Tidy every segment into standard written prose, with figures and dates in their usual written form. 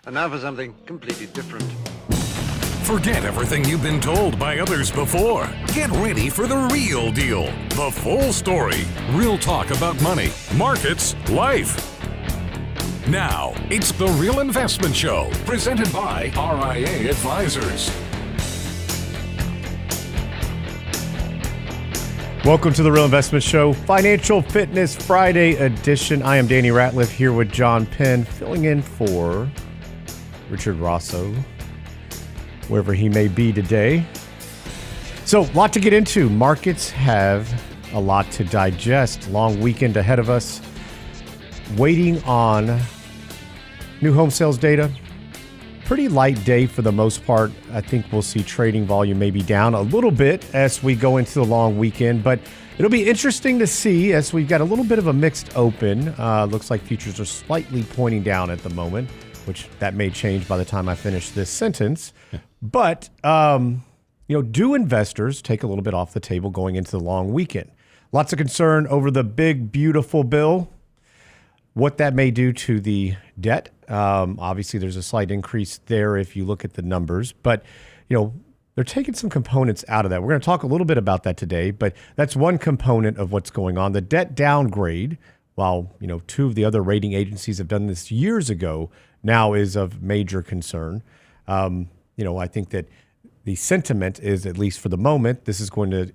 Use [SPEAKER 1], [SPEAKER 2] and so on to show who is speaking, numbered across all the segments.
[SPEAKER 1] And now for something completely different.
[SPEAKER 2] Forget everything you've been told by others before. Get ready for the real deal, the full story, real talk about money, markets, life. Now, it's The Real Investment Show, presented by RIA Advisors.
[SPEAKER 3] Welcome to The Real Investment Show, Financial Fitness Friday edition. I am Danny Ratliff here with John Penn, filling in for Richard Rosso, wherever he may be today. So, a lot to get into. Markets have a lot to digest. Long weekend ahead of us. Waiting on new home sales data. Pretty light day for the most part. I think we'll see trading volume maybe down a little bit as we go into the long weekend, but it'll be interesting to see as we've got a little bit of a mixed open. Looks like futures are slightly pointing down at the moment, which that may change by the time I finish this sentence. But, do investors take a little bit off the table going into the long weekend? Lots of concern over the big, beautiful bill, what that may do to the debt. Obviously, there's a slight increase there if you look at the numbers, but, they're taking some components out of that. We're going to talk a little bit about that today, but that's one component of what's going on. The debt downgrade, while, two of the other rating agencies have done this years ago, now is of major concern. I think that the sentiment is, at least for the moment, this is going to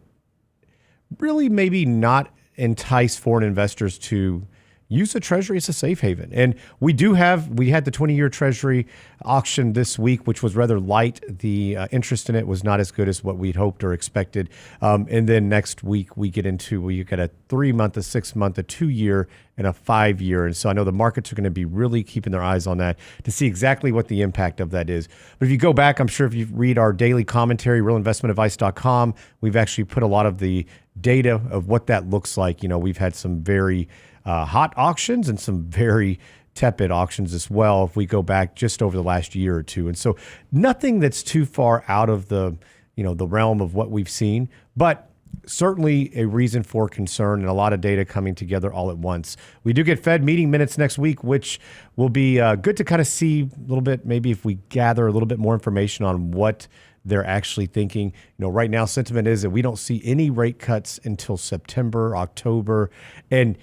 [SPEAKER 3] really maybe not entice foreign investors to use the Treasury as a safe haven. And we had the 20-year Treasury auction this week, which was rather light. The interest in it was not as good as what we'd hoped or expected. And then next week we get a 3-month, a 6-month, a 2-year, and a 5-year. And so I know the markets are going to be really keeping their eyes on that to see exactly what the impact of that is. But if you go back, I'm sure if you read our daily commentary, realinvestmentadvice.com, we've actually put a lot of the data of what that looks like. We've had some very hot auctions and some very tepid auctions as well if we go back just over the last year or two. And so nothing that's too far out of the realm of what we've seen, but certainly a reason for concern and a lot of data coming together all at once. We do get Fed meeting minutes next week, which will be good to kind of see a little bit, maybe if we gather a little bit more information on what they're actually thinking. Right now, sentiment is that we don't see any rate cuts until September, October. And,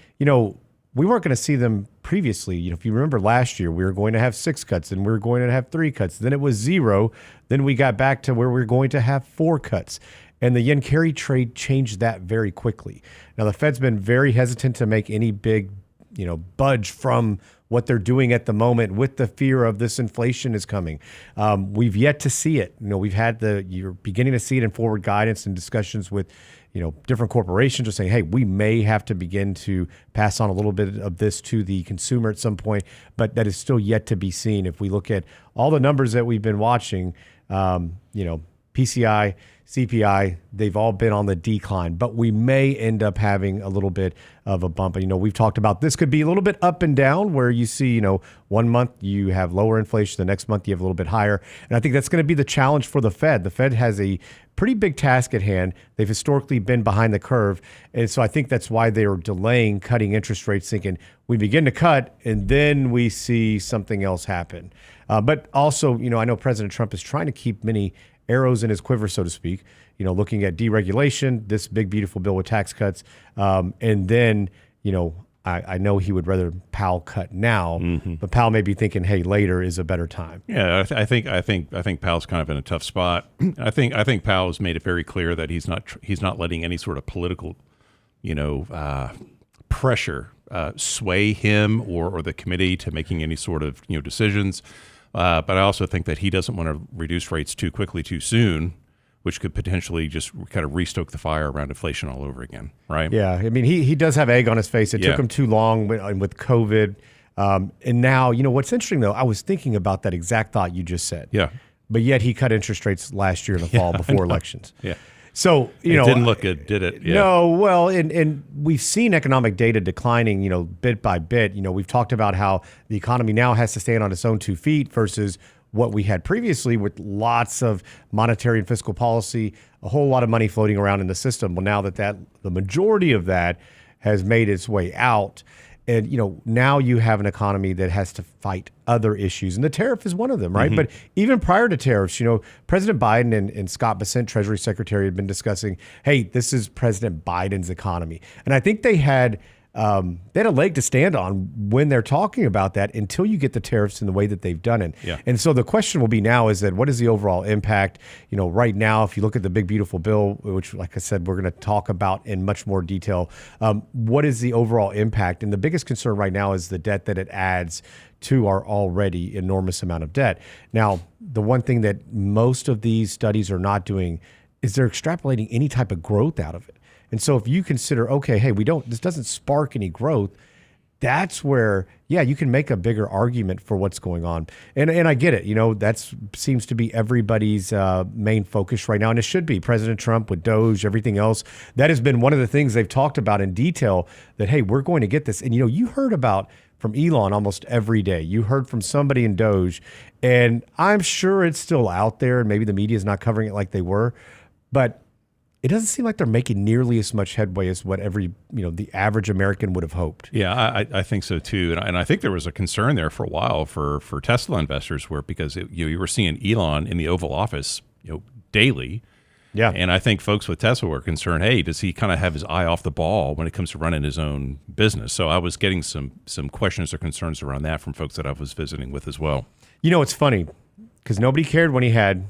[SPEAKER 3] we weren't going to see them previously. If you remember last year, we were going to have 6 cuts and we were going to have 3 cuts. Then it was 0. Then we got back to where we were going to have 4 cuts. And the yen carry trade changed that very quickly. Now, the Fed's been very hesitant to make any big, budge from what they're doing at the moment with the fear of this inflation is coming. We've yet to see it. You're beginning to see it in forward guidance and discussions with, different corporations are saying, hey, we may have to begin to pass on a little bit of this to the consumer at some point, but that is still yet to be seen. If we look at all the numbers that we've been watching, PCI, CPI, they've all been on the decline, but we may end up having a little bit of a bump. And, we've talked about this could be a little bit up and down where you see, 1 month you have lower inflation, the next month you have a little bit higher. And I think that's going to be the challenge for the Fed. The Fed has a pretty big task at hand. They've historically been behind the curve. And so I think that's why they are delaying cutting interest rates, thinking we begin to cut and then we see something else happen. But also, I know President Trump is trying to keep many arrows in his quiver, so to speak, looking at deregulation, this big, beautiful bill with tax cuts. And then, I know he would rather Powell cut now, but Powell may be thinking, hey, later is a better time.
[SPEAKER 4] Yeah, I think Powell's kind of in a tough spot. I think Powell has made it very clear that he's not letting any sort of political, pressure sway him or the committee to making any sort of decisions. But I also think that he doesn't want to reduce rates too quickly, too soon, which could potentially just kind of restoke the fire around inflation all over again, right?
[SPEAKER 3] Yeah, I mean, he does have egg on his face. It took him too long with COVID. And now, what's interesting, though, I was thinking about that exact thought you just said.
[SPEAKER 4] Yeah.
[SPEAKER 3] But yet he cut interest rates last year in the fall before elections.
[SPEAKER 4] Yeah.
[SPEAKER 3] So,
[SPEAKER 4] it didn't look good, did it? Yeah.
[SPEAKER 3] No, well, and we've seen economic data declining, bit by bit. We've talked about how the economy now has to stand on its own 2 feet versus what we had previously with lots of monetary and fiscal policy, a whole lot of money floating around in the system. Well, now that the majority of that has made its way out, And, now you have an economy that has to fight other issues. And the tariff is one of them, right? But even prior to tariffs, President Biden and Scott Bessent, Treasury Secretary, had been discussing, hey, this is President Biden's economy. And I think they had a leg to stand on when they're talking about that until you get the tariffs in the way that they've done it. Yeah. And so the question will be now is that what is the overall impact? Right now, if you look at the big, beautiful bill, which, like I said, we're going to talk about in much more detail, what is the overall impact? And the biggest concern right now is the debt that it adds to our already enormous amount of debt. Now, the one thing that most of these studies are not doing is they're extrapolating any type of growth out of it. And so if you consider, okay, hey, this doesn't spark any growth, that's where, you can make a bigger argument for what's going on. And I get it. That seems to be everybody's main focus right now. And it should be. President Trump with Doge, everything else. That has been one of the things they've talked about in detail that, hey, we're going to get this. And, you heard about from Elon almost every day. You heard from somebody in Doge. And I'm sure it's still out there. And maybe the media is not covering it like they were. But it doesn't seem like they're making nearly as much headway as what the average American would have hoped.
[SPEAKER 4] Yeah, I think so too, and I think there was a concern there for a while for Tesla investors, because you were seeing Elon in the Oval Office, daily. Yeah, and I think folks with Tesla were concerned. Hey, does he kind of have his eye off the ball when it comes to running his own business? So I was getting some questions or concerns around that from folks that I was visiting with as well.
[SPEAKER 3] It's funny because nobody cared when he had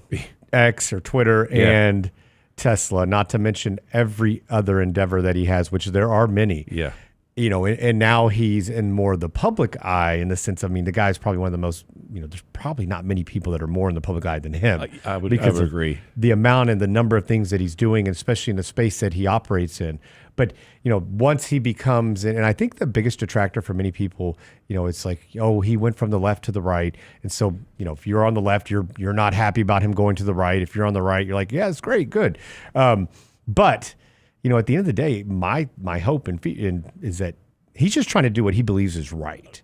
[SPEAKER 3] X or Twitter and Tesla, not to mention every other endeavor that he has, which there are many. Yeah. And now he's in more of the public eye in the sense, the guy's probably one of the most, there's probably not many people that are more in the public eye than him.
[SPEAKER 4] I would agree.
[SPEAKER 3] The amount and the number of things that he's doing, especially in the space that he operates in. But, once he becomes, and I think the biggest detractor for many people, it's like, oh, he went from the left to the right. And so, if you're on the left, you're not happy about him going to the right. If you're on the right, you're like, yeah, it's great, good. But, at the end of the day, my hope is that he's just trying to do what he believes is right.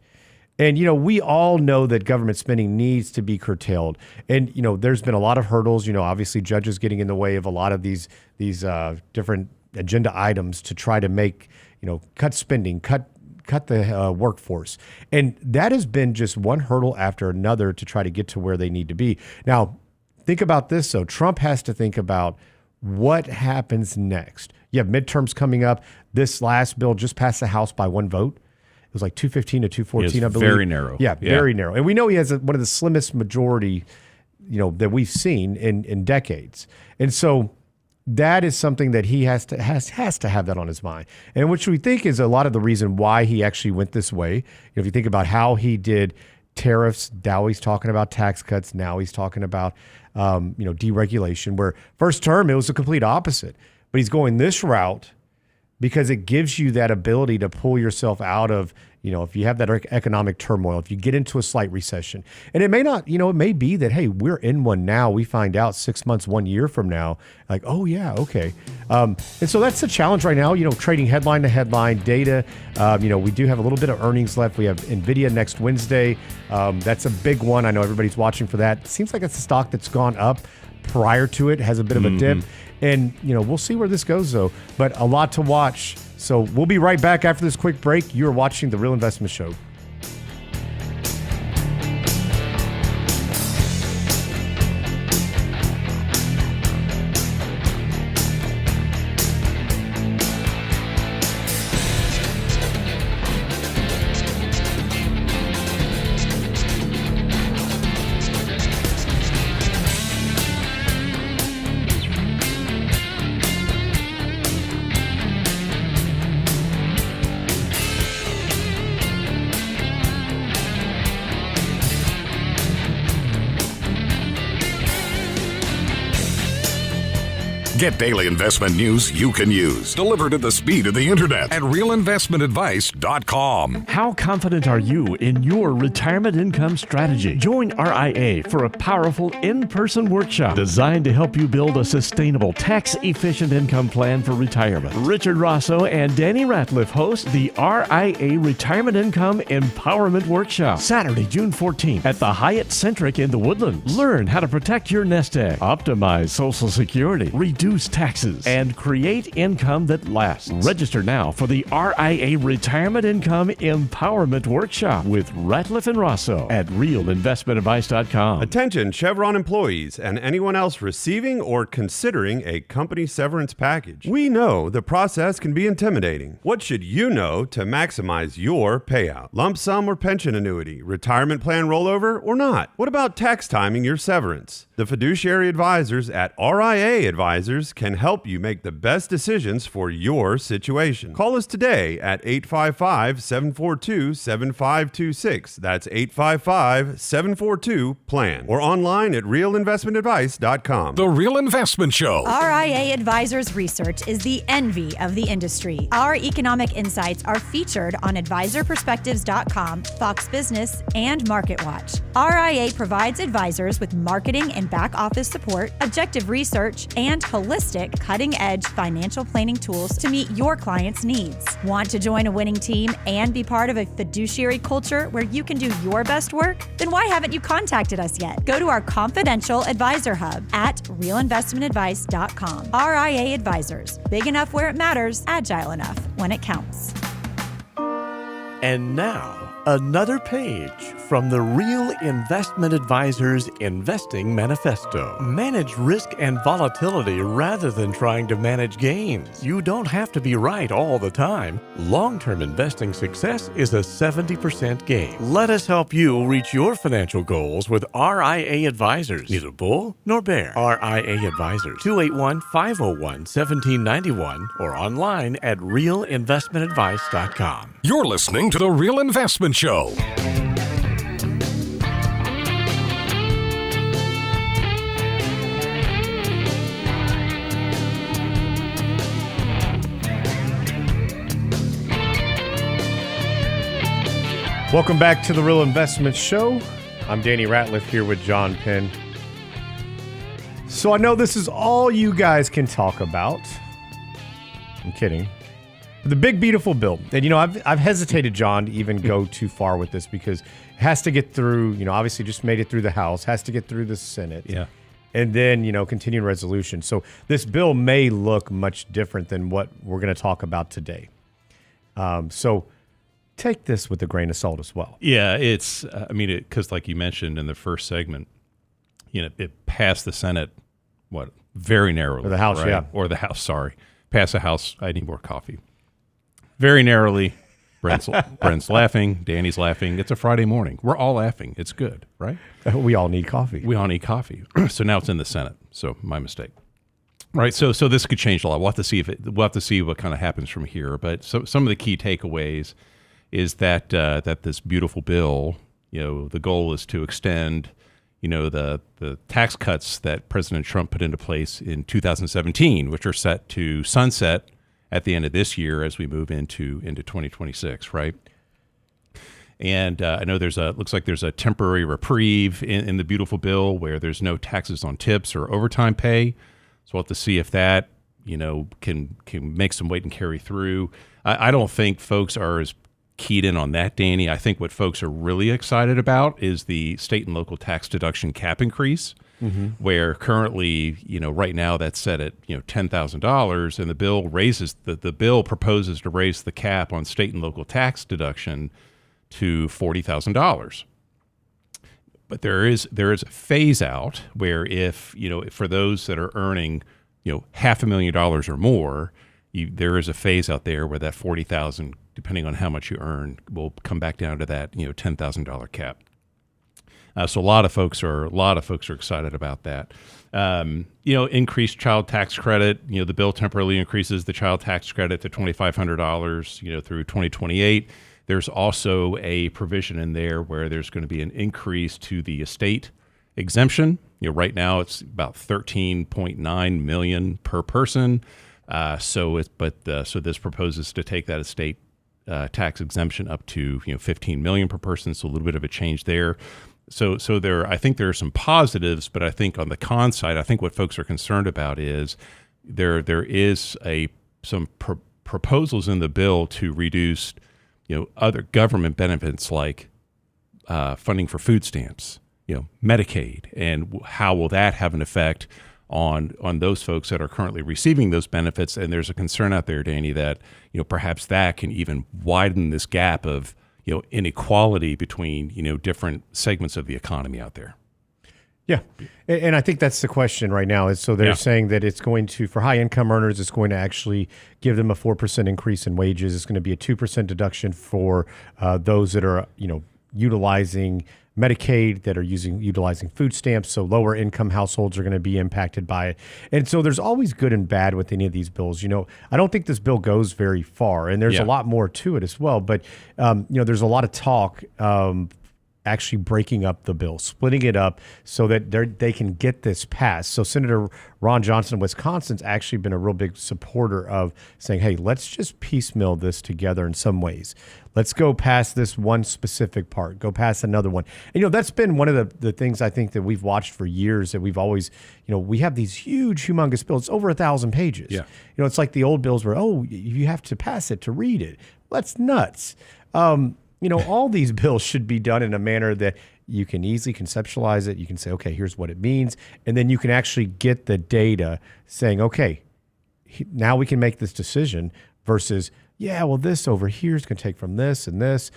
[SPEAKER 3] And, we all know that government spending needs to be curtailed. And, there's been a lot of hurdles, obviously judges getting in the way of a lot of these different agenda items to try to make, cut spending, cut the workforce. And that has been just one hurdle after another to try to get to where they need to be. Now, think about this, though. Trump has to think about what happens next. You have midterms coming up. This last bill just passed the House by one vote. It was like 215 to 214, I believe.
[SPEAKER 4] Very narrow.
[SPEAKER 3] Yeah, very narrow. And we know he has one of the slimmest majority, that we've seen in decades. And so that is something that he has to have that on his mind, and which we think is a lot of the reason why he actually went this way. If you think about how he did tariffs, now he's talking about tax cuts, now he's talking about deregulation. Where first term it was the complete opposite, but he's going this route because it gives you that ability to pull yourself out of, if you have that economic turmoil, if you get into a slight recession. And it may not, it may be that, hey, we're in one now. We find out 6 months, 1 year from now, like, oh, yeah, okay. And so that's the challenge right now, trading headline to headline data. We do have a little bit of earnings left. We have NVIDIA next Wednesday. That's a big one. I know everybody's watching for that. It seems like it's a stock that's gone up prior to it, has a bit of a dip. And, we'll see where this goes, though. But a lot to watch. So we'll be right back after this quick break. You're watching The Real Investment Show.
[SPEAKER 2] Get daily investment news you can use, delivered at the speed of the internet at realinvestmentadvice.com.
[SPEAKER 5] How confident are you in your retirement income strategy? Join RIA for a powerful in-person workshop designed to help you build a sustainable, tax-efficient income plan for retirement. Richard Rosso and Danny Ratliff host the RIA Retirement Income Empowerment Workshop, Saturday, June 14th at the Hyatt Centric in the Woodlands. Learn how to protect your nest egg, optimize Social Security, reduce reduce taxes, and create income that lasts. Register now for the RIA Retirement Income Empowerment Workshop with Ratliff and Rosso at realinvestmentadvice.com.
[SPEAKER 6] Attention Chevron employees and anyone else receiving or considering a company severance package. We know the process can be intimidating. What should you know to maximize your payout? Lump sum or pension annuity, retirement plan rollover or not? What about tax timing your severance? The fiduciary advisors at RIA Advisors can help you make the best decisions for your situation. Call us today at 855-742-7526. That's 855-742-PLAN. Or online at realinvestmentadvice.com.
[SPEAKER 2] The Real Investment Show.
[SPEAKER 7] RIA Advisors Research is the envy of the industry. Our economic insights are featured on advisorperspectives.com, Fox Business, and MarketWatch. RIA provides advisors with marketing and back office support, objective research, and holistic, cutting-edge financial planning tools to meet your clients' needs. Want to join a winning team and be part of a fiduciary culture where you can do your best work? Then why haven't you contacted us yet? Go to our confidential advisor hub at realinvestmentadvice.com. RIA Advisors. Big enough where it matters, agile enough when it counts.
[SPEAKER 5] And now, another page from the Real Investment Advisors Investing Manifesto. Manage risk and volatility rather than trying to manage gains. You don't have to be right all the time. Long-term investing success is a 70% gain. Let us help you reach your financial goals with RIA Advisors. Neither bull nor bear. RIA Advisors, 281-501-1791 or online at realinvestmentadvice.com.
[SPEAKER 2] You're listening to The Real Investment Show.
[SPEAKER 3] Welcome back to the Real Investment Show. I'm Danny Ratliff here with John Penn. So I know this is all you guys can talk about. I'm kidding. The big beautiful bill. And you know, I've hesitated, John, to even go too far with this because it has to get through, you know, obviously just made it through the House, has to get through the Senate.
[SPEAKER 4] Yeah.
[SPEAKER 3] And then, you know, continuing resolution. So this bill may look much different than what we're going to talk about today. So take this with a grain of salt as well.
[SPEAKER 4] Yeah, it's, because like you mentioned in the first segment, you know, it passed the Senate, very narrowly.
[SPEAKER 3] Or the House,
[SPEAKER 4] right?
[SPEAKER 3] yeah.
[SPEAKER 4] Or the House, sorry. Passed the House. I need more coffee. Very narrowly. Brent's laughing. Danny's laughing. It's a Friday morning. We're all laughing. It's good, right?
[SPEAKER 3] We all need coffee.
[SPEAKER 4] We all need coffee. So now it's in the Senate. So my mistake. Right. So this could change a lot. We'll have to see what kind of happens from here. But some of the key takeaways is that this beautiful bill, you know, the goal is to extend, you know, the tax cuts that President Trump put into place in 2017, which are set to sunset at the end of this year as we move into 2026, right? And I know looks like there's a temporary reprieve in the beautiful bill where there's no taxes on tips or overtime pay. So we'll have to see if that, you know, can make some weight and carry through. I don't think folks are as keyed in on that, Danny. I think what folks are really excited about is the state and local tax deduction cap increase, where currently, you know, right now that's set at, you know, $10,000, and the bill proposes to raise the cap on state and local tax deduction to $40,000. But there is a phase out where if, you know, for those that are earning, you know, $500,000 or more, there is a phase out there where that $40,000, depending on how much you earn, will come back down to that, you know, $10,000 cap. So a lot of folks are excited about that. You know, increased child tax credit. You know, the bill temporarily increases the child tax credit to $2,500, you know, through 2028. There's also a provision in there where there's going to be an increase to the estate exemption. You know, right now it's about $13.9 million per person. So this proposes to take that estate tax exemption up to, you know, $15 million per person. So a little bit of a change there. So I think there are some positives, but I think on the con side, I think what folks are concerned about is there is some proposals in the bill to reduce, you know, other government benefits like funding for food stamps, you know, Medicaid, and how will that have an effect on those folks that are currently receiving those benefits. And there's a concern out there, Danny, that perhaps that can even widen this gap of inequality between different segments of the economy out there.
[SPEAKER 3] Yeah, and I think that's the question right now. Is so they're saying that it's going to, for high income earners, it's going to actually give them a 4% increase in wages. It's going to be a 2% deduction for those that are utilizing Medicaid, that are utilizing food stamps. So lower income households are going to be impacted by it. And so there's always good and bad with any of these bills. I don't think this bill goes very far, and there's a lot more to it as well. But there's a lot of talk. Actually breaking up the bill, splitting it up so that they can get this passed. So Senator Ron Johnson of Wisconsin's actually been a real big supporter of saying, hey, let's just piecemeal this together in some ways. Let's go past this one specific part, go past another one. And, that's been one of the things I think that we've watched for years, that we've always, we have these huge, humongous bills, over 1,000 pages.
[SPEAKER 4] Yeah.
[SPEAKER 3] It's like the old bills where, you have to pass it to read it. Well, that's nuts. All these bills should be done in a manner that you can easily conceptualize it. You can say, okay, here's what it means. And then you can actually get the data saying, okay, now we can make this decision versus, this over here is going to take from this and this.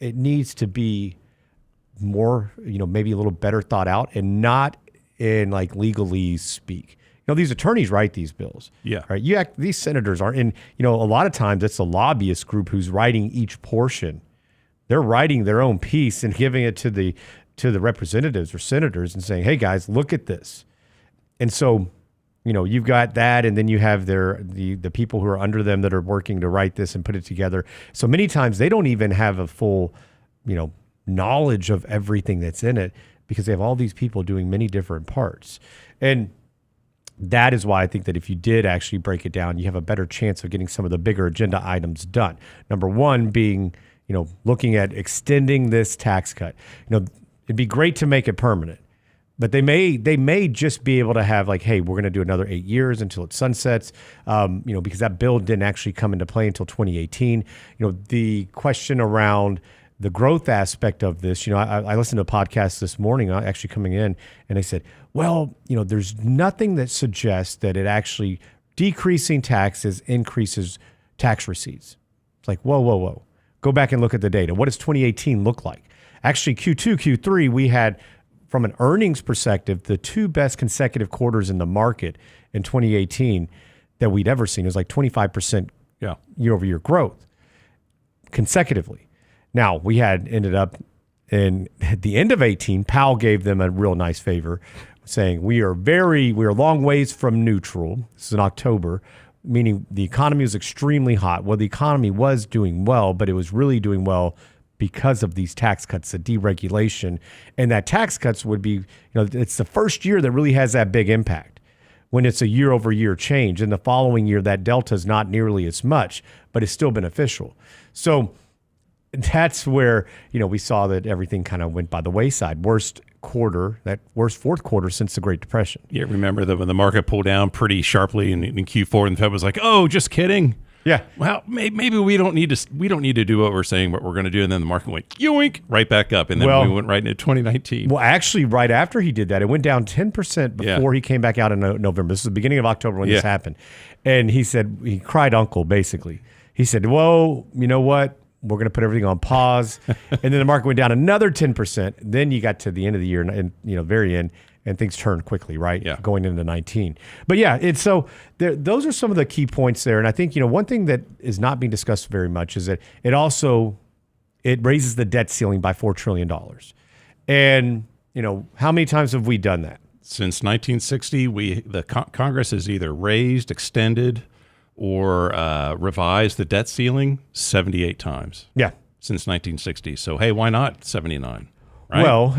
[SPEAKER 3] It needs to be more, maybe a little better thought out and not in like legalese speak. These attorneys write these bills.
[SPEAKER 4] Yeah.
[SPEAKER 3] Right. These senators aren't in, a lot of times it's a lobbyist group who's writing each portion. They're writing their own piece and giving it to the representatives or senators and saying, hey guys, look at this. And so, you've got that, and then you have the people who are under them that are working to write this and put it together. So many times they don't even have a full, knowledge of everything that's in it, because they have all these people doing many different parts. And that is why I think that if you did actually break it down, you have a better chance of getting some of the bigger agenda items done. Number one being, looking at extending this tax cut. It'd be great to make it permanent, but they may just be able to have like, hey, we're going to do another 8 years until it sunsets, because that bill didn't actually come into play until 2018. The question around the growth aspect of this, I listened to a podcast this morning, actually coming in, and they said, well, there's nothing that suggests that it actually decreasing taxes increases tax receipts. It's like, whoa. Go back and look at the data. What does 2018 look like? Actually, Q2, Q3, we had, from an earnings perspective, the two best consecutive quarters in the market in 2018 that we'd ever seen. It was like 25% year-over-year growth consecutively. Now, we had ended up at the end of 18, Powell gave them a real nice favor, saying we are a long ways from neutral. This is in October, meaning the economy was extremely hot. Well, the economy was doing well, but it was really doing well because of these tax cuts, the deregulation. And that tax cuts would be, it's the first year that really has that big impact when it's a year-over-year change. And the following year, that delta is not nearly as much, but it's still beneficial. So that's where, we saw that everything kind of went by the wayside. Worst fourth quarter since the Great Depression.
[SPEAKER 4] Yeah, remember that when the market pulled down pretty sharply in Q4, and the Fed was like, "Oh, just kidding."
[SPEAKER 3] Yeah.
[SPEAKER 4] Well, maybe we don't need to do what we're saying, what we're going to do, and then the market went yoink right back up, and then we went right into 2019.
[SPEAKER 3] Well, actually, right after he did that, it went down 10% before he came back out in November. This is the beginning of October when this happened, and he said he cried uncle basically. He said, "Whoa, you know what? We're going to put everything on pause." And then the market went down another 10%. Then you got to the end of the year and very end, and things turned quickly, right?
[SPEAKER 4] Yeah.
[SPEAKER 3] Going into 19. But those are some of the key points there. And I think, one thing that is not being discussed very much is that it raises the debt ceiling by $4 trillion. And, how many times have we done that?
[SPEAKER 4] Since 1960, the Congress has either raised, extended, or revised the debt ceiling 78 times.
[SPEAKER 3] Yeah.
[SPEAKER 4] Since 1960. So, hey, why not 79? Right?
[SPEAKER 3] Well,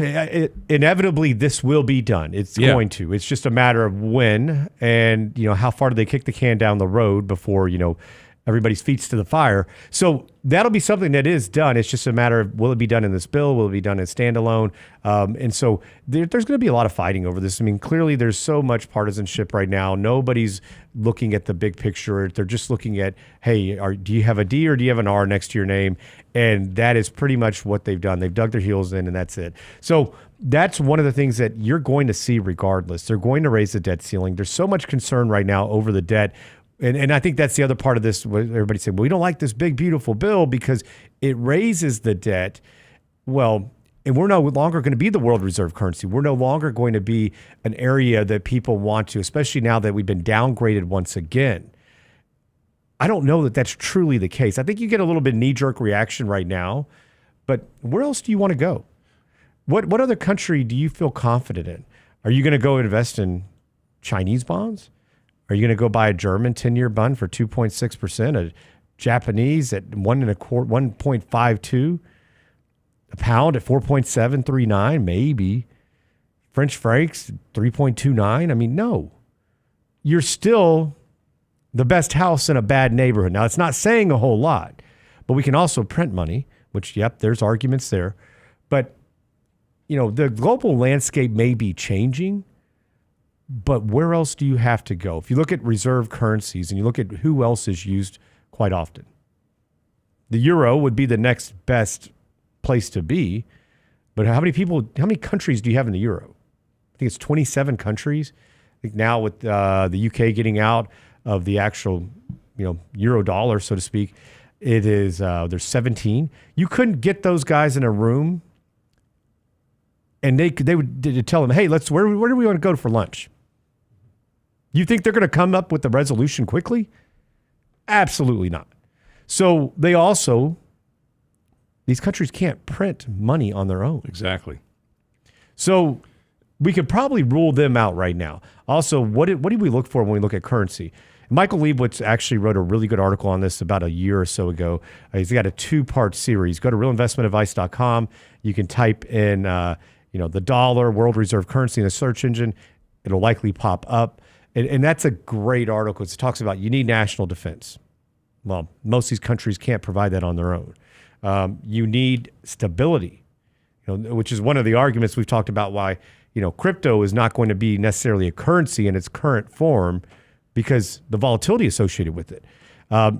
[SPEAKER 3] inevitably, this will be done. It's going to. It's just a matter of when and, how far do they kick the can down the road before, everybody's feet's to the fire. So that'll be something that is done. It's just a matter of, will it be done in this bill? Will it be done in standalone? And so there's going to be a lot of fighting over this. I mean, clearly there's so much partisanship right now. Nobody's looking at the big picture. They're just looking at, hey, do you have a D or do you have an R next to your name? And that is pretty much what they've done. They've dug their heels in, and that's it. So that's one of the things that you're going to see regardless. They're going to raise the debt ceiling. There's so much concern right now over the debt. And I think that's the other part of this. Everybody said, well, we don't like this big, beautiful bill because it raises the debt. Well, and we're no longer going to be the world reserve currency. We're no longer going to be an area that people want to, especially now that we've been downgraded once again. I don't know that that's truly the case. I think you get a little bit knee-jerk reaction right now, but where else do you want to go? What other country do you feel confident in? Are you going to go invest in Chinese bonds? Are you going to go buy a German 10-year bond for 2.6%, a Japanese at 1.52%, a pound at 4.739, maybe, French francs 3.29? I mean, no. You're still the best house in a bad neighborhood. Now, it's not saying a whole lot, but we can also print money, which, yep, there's arguments there. But, you know, the global landscape may be changing, but where else do you have to go? If you look at reserve currencies and you look at who else is used quite often, the euro would be the next best place to be. But how many countries do you have in the euro? I think it's 27 countries. I think now with the UK getting out of the actual, euro dollar, so to speak, it is there's 17. You couldn't get those guys in a room and they would tell them, hey, where do we want to go for lunch? You think they're going to come up with a resolution quickly? Absolutely not. So these countries can't print money on their own.
[SPEAKER 4] Exactly.
[SPEAKER 3] So we could probably rule them out right now. Also, what do we look for when we look at currency? Michael Leibowitz actually wrote a really good article on this about a year or so ago. He's got a 2-part series. Go to realinvestmentadvice.com. You can type in, the dollar, world reserve currency in the search engine. It'll likely pop up. And that's a great article. It talks about you need national defense. Well, most of these countries can't provide that on their own. You need stability, which is one of the arguments we've talked about why, crypto is not going to be necessarily a currency in its current form because the volatility associated with it.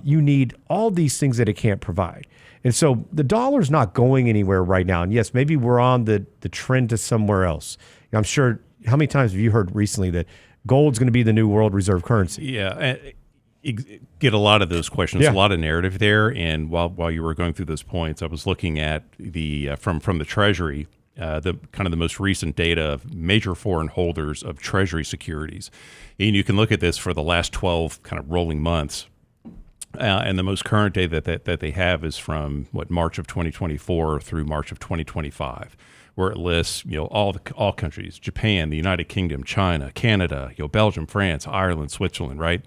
[SPEAKER 3] You need all these things that it can't provide. And so the dollar's not going anywhere right now. And yes, maybe we're on the trend to somewhere else. I'm sure, how many times have you heard recently that gold's going to be the new world reserve currency?
[SPEAKER 4] Yeah. Get a lot of those questions, a lot of narrative there. And while you were going through those points, I was looking at the from the Treasury, the kind of the most recent data of major foreign holders of Treasury securities. And you can look at this for the last 12 kind of rolling months. And the most current data that they have is from March of 2024 through March of 2025, where it lists all countries: Japan, the United Kingdom, China, Canada, Belgium, France, Ireland, Switzerland, right?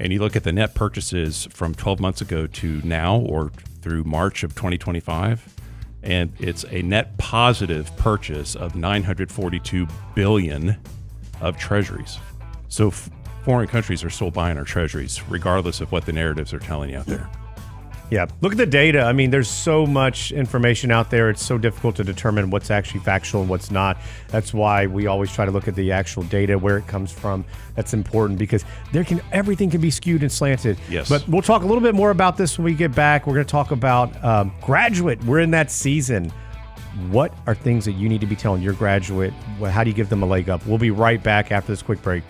[SPEAKER 4] And you look at the net purchases from 12 months ago to now, or through March of 2025, and it's a net positive purchase of $942 billion of treasuries. So foreign countries are still buying our treasuries, regardless of what the narratives are telling you out there.
[SPEAKER 3] Yeah, look at the data. I mean, there's so much information out there. It's so difficult to determine what's actually factual and what's not. That's why we always try to look at the actual data, where it comes from. That's important because everything can be skewed and slanted.
[SPEAKER 4] Yes.
[SPEAKER 3] But we'll talk a little bit more about this when we get back. We're going to talk about graduate. We're in that season. What are things that you need to be telling your graduate? How do you give them a leg up? We'll be right back after this quick break.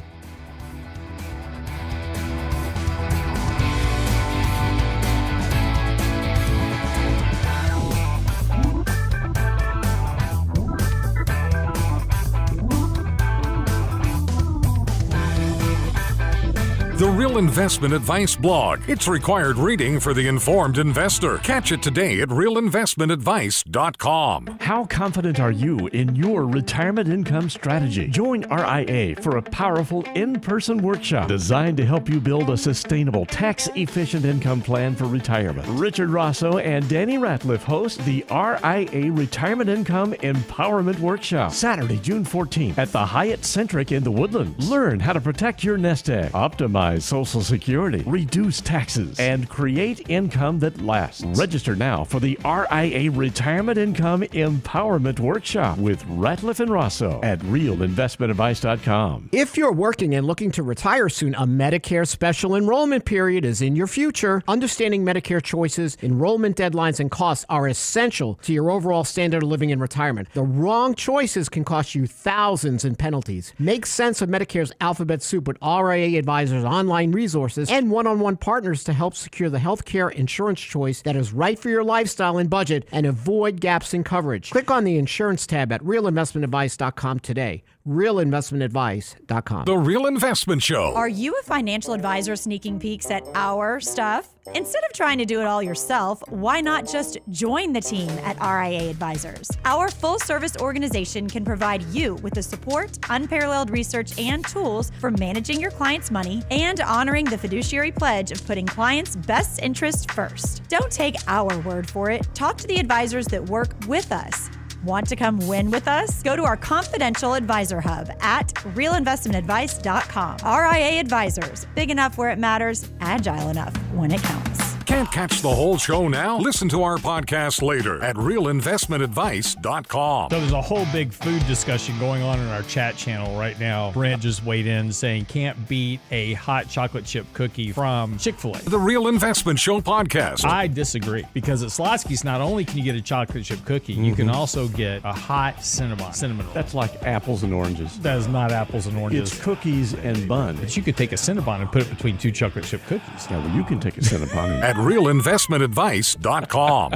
[SPEAKER 2] The Real Investment Advice blog. It's required reading for the informed investor. Catch it today at realinvestmentadvice.com.
[SPEAKER 5] How confident are you in your retirement income strategy? Join RIA for a powerful in-person workshop designed to help you build a sustainable, tax-efficient income plan for retirement. Richard Rosso and Danny Ratliff host the RIA Retirement Income Empowerment Workshop, Saturday, June 14th at the Hyatt Centric in the Woodlands. Learn how to protect your nest egg, optimize minimize Social Security, reduce taxes, and create income that lasts. Register now for the RIA Retirement Income Empowerment Workshop with Ratliff and Rosso at realinvestmentadvice.com.
[SPEAKER 8] If you're working and looking to retire soon, a Medicare special enrollment period is in your future. Understanding Medicare choices, enrollment deadlines, and costs are essential to your overall standard of living in retirement. The wrong choices can cost you thousands in penalties. Make sense of Medicare's alphabet soup with RIA Advisors online resources and one-on-one partners to help secure the healthcare insurance choice that is right for your lifestyle and budget and avoid gaps in coverage. Click on the insurance tab at realinvestmentadvice.com today. realinvestmentadvice.com.
[SPEAKER 2] The Real Investment Show.
[SPEAKER 7] Are you a financial advisor sneaking peeks at our stuff? Instead of trying to do it all yourself, why not just join the team at RIA Advisors? Our full-service organization can provide you with the support, unparalleled research, and tools for managing your clients' money and honoring the fiduciary pledge of putting clients' best interest first. Don't take our word for it. Talk to the advisors that work with us. Want to come win with us? Go to our confidential advisor hub at realinvestmentadvice.com. RIA Advisors, big enough where it matters, agile enough when it counts.
[SPEAKER 2] Can't catch the whole show now? Listen to our podcast later at realinvestmentadvice.com.
[SPEAKER 9] So there's a whole big food discussion going on in our chat channel right now. Brent just weighed in saying can't beat a hot chocolate chip cookie from Chick-fil-A.
[SPEAKER 2] The Real Investment Show podcast.
[SPEAKER 9] I disagree because at Slotsky's not only can you get a chocolate chip cookie, you can also get a hot cinnamon roll.
[SPEAKER 5] That's like apples and oranges.
[SPEAKER 9] That is not apples and oranges.
[SPEAKER 5] It's cookies and bun.
[SPEAKER 9] But you could take a Cinnabon and put it between two chocolate chip cookies.
[SPEAKER 5] Yeah, well, you can take a Cinnabon.
[SPEAKER 2] At realinvestmentadvice.com.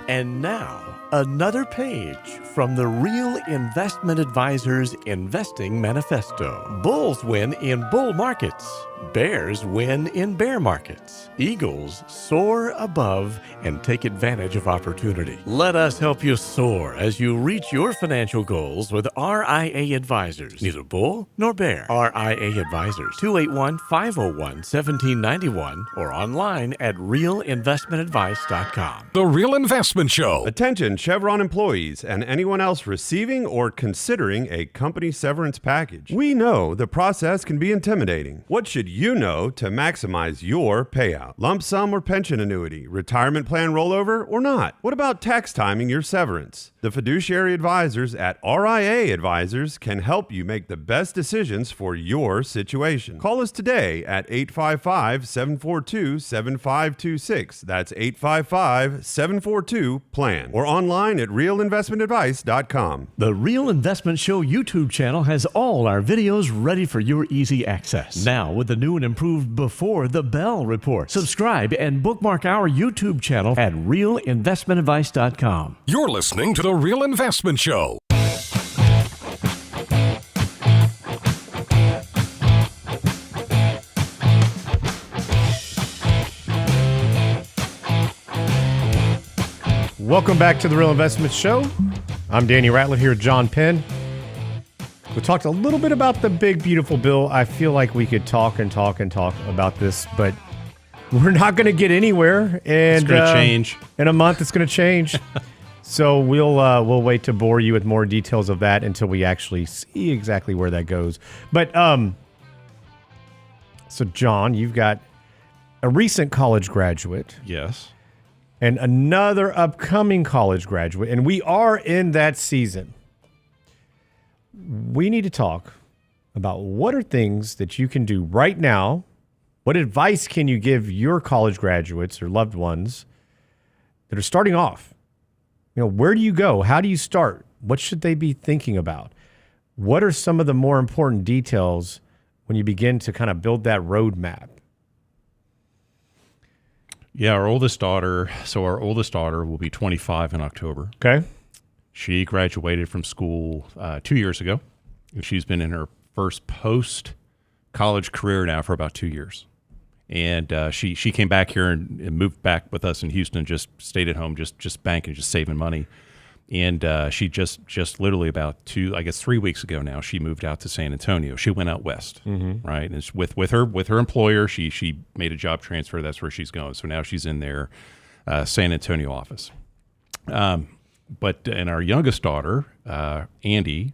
[SPEAKER 5] And now, another page from the Real Investment Advisors Investing Manifesto. Bulls win in bull markets. Bears win in bear markets. Eagles soar above and take advantage of opportunity. Let us help you soar as you reach your financial goals with RIA Advisors. Neither bull nor bear. RIA Advisors, 281-501-1791 or online at realinvestmentadvice.com.
[SPEAKER 2] The Real Investment Show.
[SPEAKER 6] Attention Chevron employees and anyone else receiving or considering a company severance package. We know the process can be intimidating. What should you know to maximize your payout? Lump sum or pension annuity, retirement plan rollover or not? What about tax timing your severance? The fiduciary advisors at RIA Advisors can help you make the best decisions for your situation. Call us today at 855-742-7526. That's 855-742-PLAN or online at realinvestmentadvice.com.
[SPEAKER 5] The Real Investment Show YouTube channel has all our videos ready for your easy access. Now with the new and improved Before the Bell report. Subscribe and bookmark our YouTube channel at realinvestmentadvice.com.
[SPEAKER 2] You're listening to The Real Investment Show.
[SPEAKER 3] Welcome back to the Real Investment Show. I'm Danny Ratliff here with John Penn. We talked a little bit about the big, beautiful bill. I feel like we could talk and talk and talk about this, but we're not going to get anywhere. And
[SPEAKER 4] It's going to change.
[SPEAKER 3] In a month, it's going to change. So we'll wait to bore you with more details of that until we actually see exactly where that goes. But so John, you've got a recent college graduate.
[SPEAKER 4] Yes.
[SPEAKER 3] And another upcoming college graduate, and we are in that season. We need to talk about what are things that you can do right now. What advice can you give your college graduates or loved ones that are starting off? You know, where do you go? How do you start? What should they be thinking about? What are some of the more important details when you begin to kind of build that roadmap?
[SPEAKER 4] Yeah, our oldest daughter will be 25 in October.
[SPEAKER 3] Okay.
[SPEAKER 4] She graduated from school 2 years ago, and she's been in her first post-college career now for about 2 years. And she came back here and moved back with us in Houston, just stayed at home, just banking, just saving money. And she just literally about 3 weeks ago now, she moved out to San Antonio. She went out west, right? And it's with her employer. She made a job transfer. That's where she's going. So now she's in their San Antonio office. But our youngest daughter, Andy,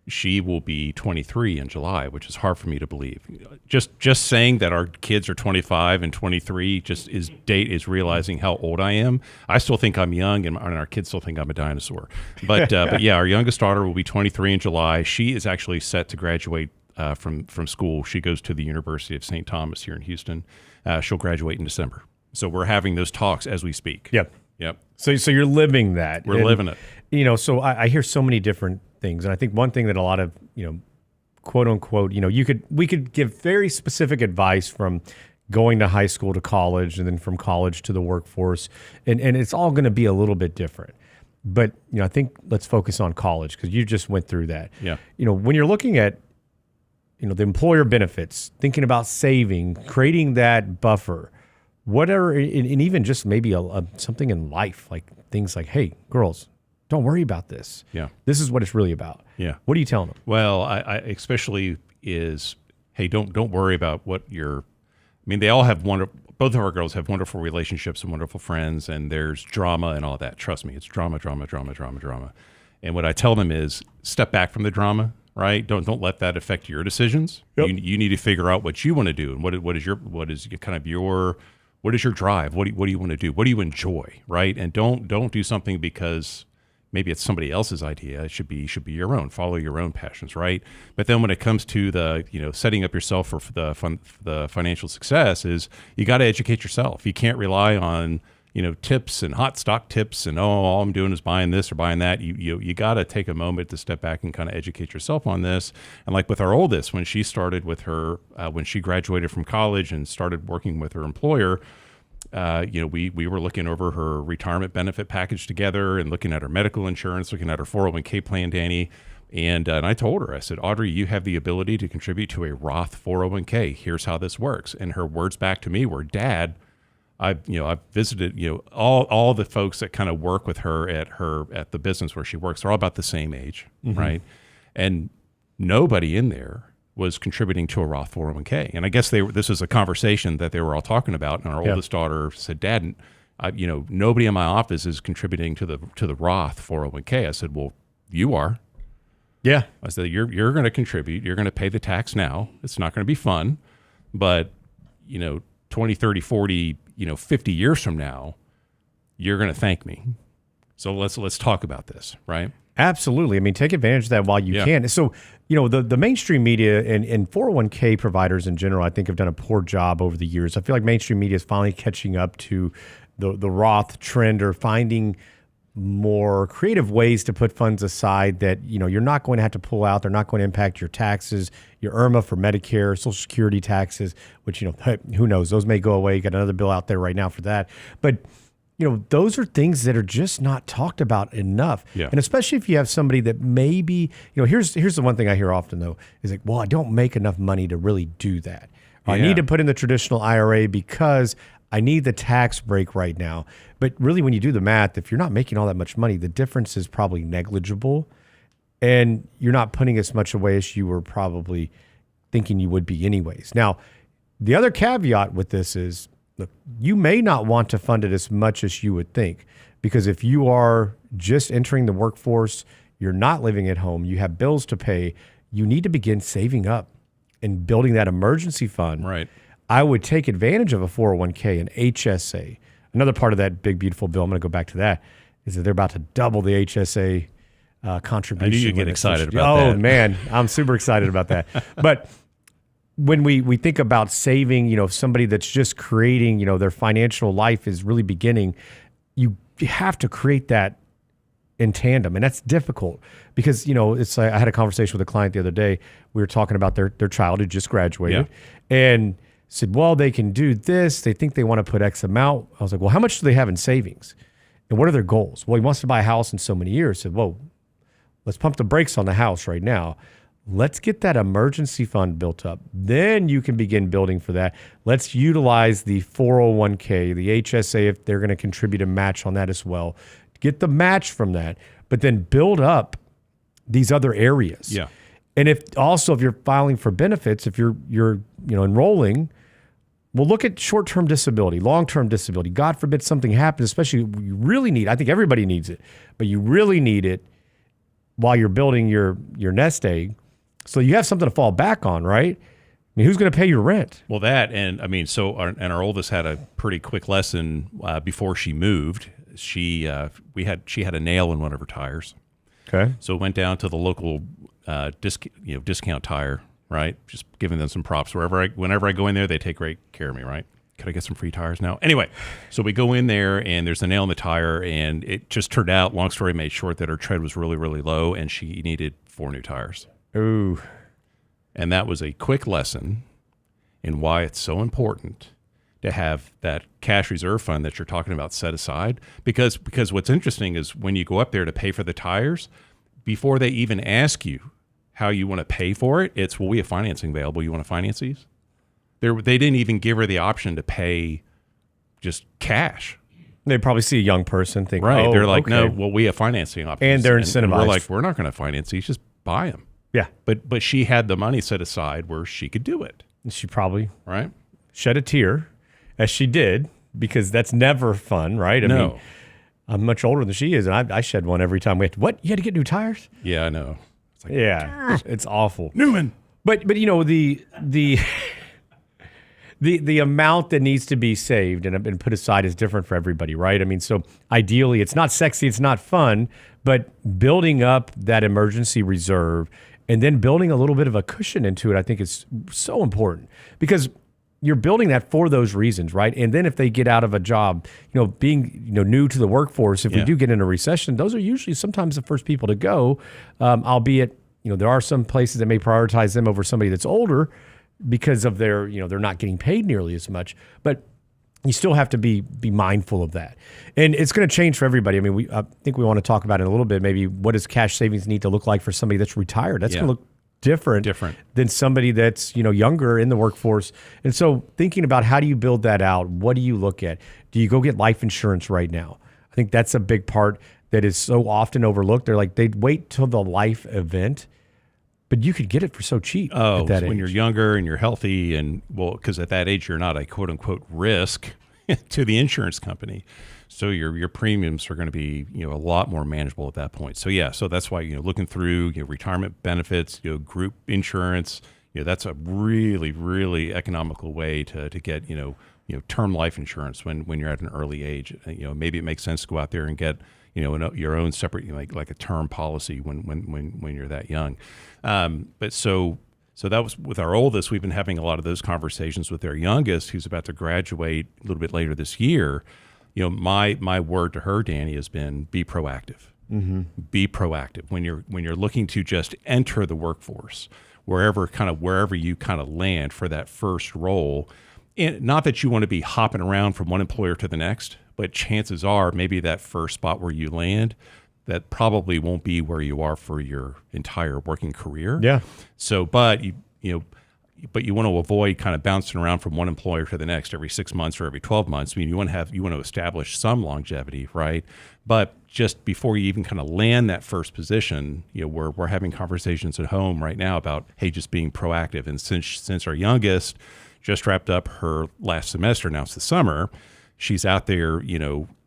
[SPEAKER 4] she will be 23 in July, which is hard for me to believe. Just saying that our kids are 25 and 23 just is realizing how old I am. I still think I'm young, and our kids still think I'm a dinosaur. But yeah, our youngest daughter will be 23 in July. She is actually set to graduate from school. She goes to the University of St. Thomas here in Houston. She'll graduate in December. So we're having those talks as we speak.
[SPEAKER 3] Yep.
[SPEAKER 4] Yep.
[SPEAKER 3] So you're living that.
[SPEAKER 4] We're living it.
[SPEAKER 3] So I hear so many different things, and I think one thing that a lot of quote unquote we could give very specific advice from going to high school to college, and then from college to the workforce, and it's all going to be a little bit different. But I think let's focus on college, because you just went through that.
[SPEAKER 4] Yeah.
[SPEAKER 3] When you're looking at the employer benefits, thinking about saving, creating that buffer, whatever, and even just maybe something in life, like things like, hey, girls, don't worry about this.
[SPEAKER 4] Yeah.
[SPEAKER 3] This is what it's really about.
[SPEAKER 4] Yeah.
[SPEAKER 3] What are you telling them?
[SPEAKER 4] Well, I especially is, hey, don't worry about what they all have both of our girls have wonderful relationships and wonderful friends, and there's drama and all that. Trust me, it's drama. And what I tell them is step back from the drama, right? Don't let that affect your decisions.
[SPEAKER 3] Yep.
[SPEAKER 4] You need to figure out what you want to do, and what is your drive? What do you want to do? What do you enjoy, right? And don't do something because maybe it's somebody else's idea. It should be your own. Follow your own passions, right? But then when it comes to the setting up yourself for the financial success, is you got to educate yourself. You can't rely on tips and hot stock tips and all I'm doing is buying this or buying that. You got to take a moment to step back and kind of educate yourself on this. And like with our oldest, when she started with her when she graduated from college and started working with her employer, we were looking over her retirement benefit package together and looking at her medical insurance, looking at her 401k plan, Danny. And I told her, I said, Audrey, you have the ability to contribute to a Roth 401k. Here's how this works. And her words back to me were, Dad, I've visited, all the folks that kind of work with her at the business where she works. They're all about the same age, right? And nobody in there was contributing to a Roth 401k. And I guess this was a conversation that they were all talking about. And our oldest daughter said, Dad, nobody in my office is contributing to the Roth 401k. I said, well, you are.
[SPEAKER 3] Yeah.
[SPEAKER 4] I said, you're going to contribute. You're going to pay the tax now. It's not going to be fun, but 20, 30, 40, 50 years from now, you're going to thank me. So let's talk about this, right?
[SPEAKER 3] Absolutely. Take advantage of that while you can. So, the mainstream media and 401k providers in general, I think, have done a poor job over the years. I feel like mainstream media is finally catching up to the Roth trend, or finding more creative ways to put funds aside that, you're not going to have to pull out. They're not going to impact your taxes, your IRMA for Medicare, Social Security taxes, which, who knows, those may go away. You got another bill out there right now for that. But those are things that are just not talked about enough.
[SPEAKER 4] Yeah.
[SPEAKER 3] And especially if you have somebody that maybe, here's the one thing I hear often, though, is like, well, I don't make enough money to really do that. I need to put in the traditional IRA because I need the tax break right now. But really, when you do the math, if you're not making all that much money, the difference is probably negligible, and you're not putting as much away as you were probably thinking you would be anyways. Now, the other caveat with this is, look, you may not want to fund it as much as you would think, because if you are just entering the workforce, you're not living at home, you have bills to pay, you need to begin saving up and building that emergency fund.
[SPEAKER 4] Right.
[SPEAKER 3] I would take advantage of a 401k and HSA. Another part of that big, beautiful bill, I'm going to go back to that, is that they're about to double the HSA contribution.
[SPEAKER 4] I knew you'd get excited about that.
[SPEAKER 3] Oh, man, I'm super excited about that. But when we think about saving, somebody that's just creating, their financial life is really beginning, you have to create that in tandem. And that's difficult because, it's like I had a conversation with a client the other day. We were talking about their child who just graduated and said, well, they can do this. They think they want to put X amount. I was like, well, how much do they have in savings? And what are their goals? Well, he wants to buy a house in so many years. I said, whoa, let's pump the brakes on the house right now. Let's get that emergency fund built up. Then you can begin building for that. Let's utilize the 401k, the HSA, if they're going to contribute a match on that as well. Get the match from that, but then build up these other areas.
[SPEAKER 4] Yeah.
[SPEAKER 3] And if you're filing for benefits, if you're enrolling, well, look at short-term disability, long-term disability. God forbid something happens, especially you really need, I think everybody needs it, but you really need it. while you're building your nest egg. So you have something to fall back on, right? I mean, who's going to pay your rent?
[SPEAKER 4] Well, that, and I mean, our oldest had a pretty quick lesson before she moved. She had a nail in one of her tires.
[SPEAKER 3] Okay.
[SPEAKER 4] So went down to the local discount tire, right? Just giving them some props. Whenever I go in there, they take great care of me, right? Could I get some free tires now? Anyway, so we go in there and there's a nail in the tire, and it just turned out, long story made short, that her tread was really, really low and she needed 4 new tires.
[SPEAKER 3] Ooh.
[SPEAKER 4] And that was a quick lesson in why it's so important to have that cash reserve fund that you're talking about set aside. Because what's interesting is when you go up there to pay for the tires, before they even ask you how you want to pay for it, it's, well, we have financing available. You want to finance these? They didn't even give her the option to pay just cash.
[SPEAKER 3] They probably see a young person think,
[SPEAKER 4] right.
[SPEAKER 3] Oh,
[SPEAKER 4] they're like,
[SPEAKER 3] okay.
[SPEAKER 4] no, well, we have financing options.
[SPEAKER 3] And they're incentivized.
[SPEAKER 4] And we're like, we're not going to finance these. Just buy them.
[SPEAKER 3] Yeah.
[SPEAKER 4] But she had the money set aside where she could do it.
[SPEAKER 3] And she probably
[SPEAKER 4] right
[SPEAKER 3] shed a tear, as she did, because that's never fun, right? I mean, I'm much older than she is, and I shed one every time we had to, what? You had to get new tires?
[SPEAKER 4] Yeah, I know. It's like,
[SPEAKER 3] yeah, it's awful.
[SPEAKER 4] Newman.
[SPEAKER 3] But you know, the amount that needs to be saved and put aside is different for everybody, right? I mean, so ideally, it's not sexy, it's not fun, but building up that emergency reserve and then building a little bit of a cushion into it, I think is so important, because you're building that for those reasons, right? And then if they get out of a job, being new to the workforce, if we do get in a recession, those are usually sometimes the first people to go, albeit there are some places that may prioritize them over somebody that's older because of their, they're not getting paid nearly as much, but you still have to be mindful of that. And it's going to change for everybody. I mean, I think we want to talk about it in a little bit. Maybe what does cash savings need to look like for somebody that's retired? That's going to look different than somebody that's, younger in the workforce. And so thinking about how do you build that out? What do you look at? Do you go get life insurance right now? I think that's a big part that is so often overlooked. They're like, they'd wait till the life event, but you could get it for so cheap at that age.
[SPEAKER 4] When you're younger and you're healthy, and because at that age you're not a quote unquote risk to the insurance company, so your premiums are going to be a lot more manageable at that point. So so that's why looking through retirement benefits, group insurance, that's a really, really economical way to get term life insurance when you're at an early age. Maybe it makes sense to go out there and get your own separate like a term policy when you're that young. But so that was with our oldest. We've been having a lot of those conversations with our youngest, who's about to graduate a little bit later this year. My word to her, Danny, has been be proactive. Mm-hmm. Be proactive when you're looking to just enter the workforce, wherever you kind of land for that first role. And not that you want to be hopping around from one employer to the next, but chances are maybe that first spot where you land, that probably won't be where you are for your entire working career.
[SPEAKER 3] Yeah.
[SPEAKER 4] So, but you want to avoid kind of bouncing around from one employer to the next every 6 months or every 12 months. I mean, you want to establish some longevity, right? But just before you even kind of land that first position, we're having conversations at home right now about, hey, just being proactive. And since our youngest just wrapped up her last semester, now it's the summer, she's out there,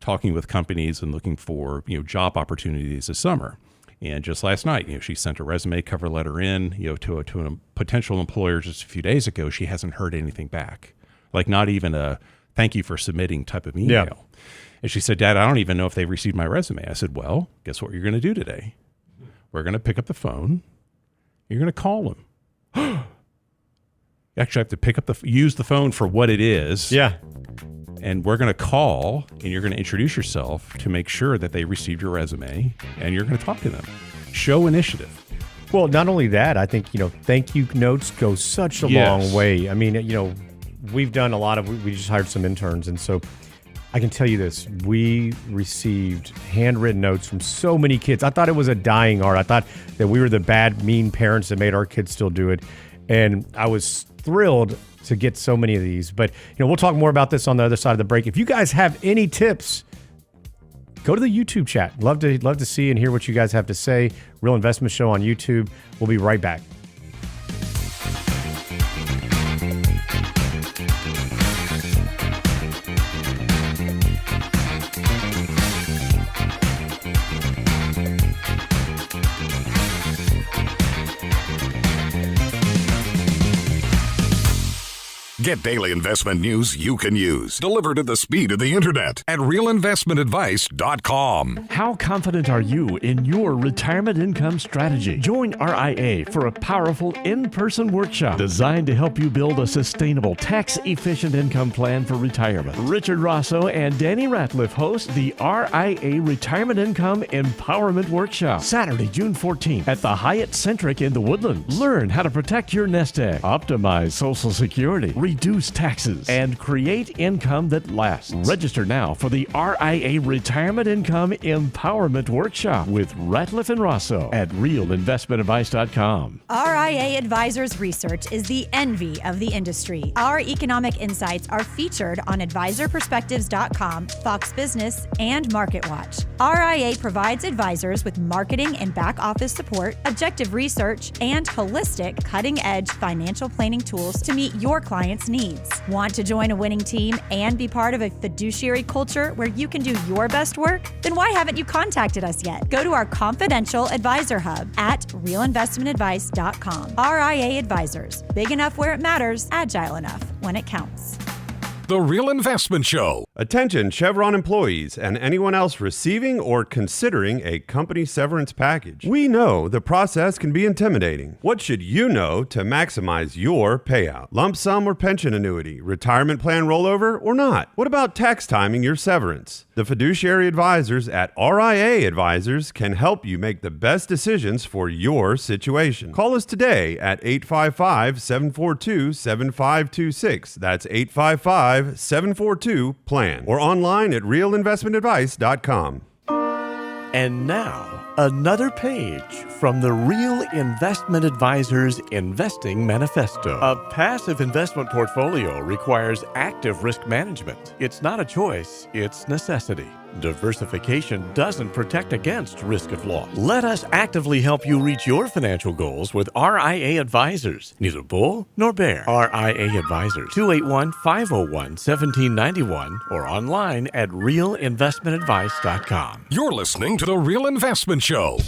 [SPEAKER 4] talking with companies and looking for, job opportunities this summer. And just last night, she sent a resume cover letter in, to a potential employer just a few days ago. She hasn't heard anything back, like not even a thank you for submitting type of email. Yeah. And she said, Dad, I don't even know if they received my resume. I said, well, guess what you're going to do today? We're going to pick up the phone. You're going to call them. You actually have to use the phone for what it is.
[SPEAKER 3] Yeah.
[SPEAKER 4] And we're going to call, and you're going to introduce yourself to make sure that they received your resume, and you're going to talk to them. Show initiative.
[SPEAKER 3] Well, not only that, I think, thank you notes go such a long way. I mean, we've done a lot of, we just hired some interns, and so I can tell you this, we received handwritten notes from so many kids. I thought it was a dying art. I thought that we were the bad, mean parents that made our kids still do it. And I was thrilled to get so many of these. But, we'll talk more about this on the other side of the break. If you guys have any tips, go to the YouTube chat. Love to see and hear what you guys have to say. Real Investment Show on YouTube. We'll be right back.
[SPEAKER 2] Get daily investment news you can use, delivered at the speed of the internet at realinvestmentadvice.com.
[SPEAKER 5] How confident are you in your retirement income strategy? Join RIA for a powerful in-person workshop designed to help you build a sustainable, tax-efficient income plan for retirement. Richard Rosso and Danny Ratliff host the RIA Retirement Income Empowerment Workshop, Saturday, June 14th at the Hyatt Centric in the Woodlands. Learn how to protect your nest egg, optimize Social Security, reduce taxes, and create income that lasts. Register now for the RIA Retirement Income Empowerment Workshop with Ratliff and Rosso at realinvestmentadvice.com.
[SPEAKER 7] RIA Advisors Research is the envy of the industry. Our economic insights are featured on advisorperspectives.com, Fox Business, and MarketWatch. RIA provides advisors with marketing and back office support, objective research, and holistic, cutting-edge financial planning tools to meet your clients' needs. Want to join a winning team and be part of a fiduciary culture where you can do your best work? Then why haven't you contacted us yet? Go to our confidential advisor hub at realinvestmentadvice.com. RIA Advisors. Big enough where it matters, agile enough when it counts.
[SPEAKER 2] The Real Investment Show.
[SPEAKER 6] Attention Chevron employees and anyone else receiving or considering a company severance package. We know the process can be intimidating. What should you know to maximize your payout? Lump sum or pension annuity, retirement plan rollover or not? What about tax timing your severance? The fiduciary advisors at RIA Advisors can help you make the best decisions for your situation. Call us today at 855-742-7526. That's 855-742-PLAN or online at realinvestmentadvice.com.
[SPEAKER 5] And now, another page from the Real Investment Advisors Investing Manifesto. A passive investment portfolio requires active risk management. It's not a choice, it's necessity. Diversification doesn't protect against risk of loss. Let us actively help you reach your financial goals with RIA Advisors. Neither bull nor bear. RIA Advisors, 281-501-1791 or online at realinvestmentadvice.com.
[SPEAKER 2] You're listening to The Real Investment Show.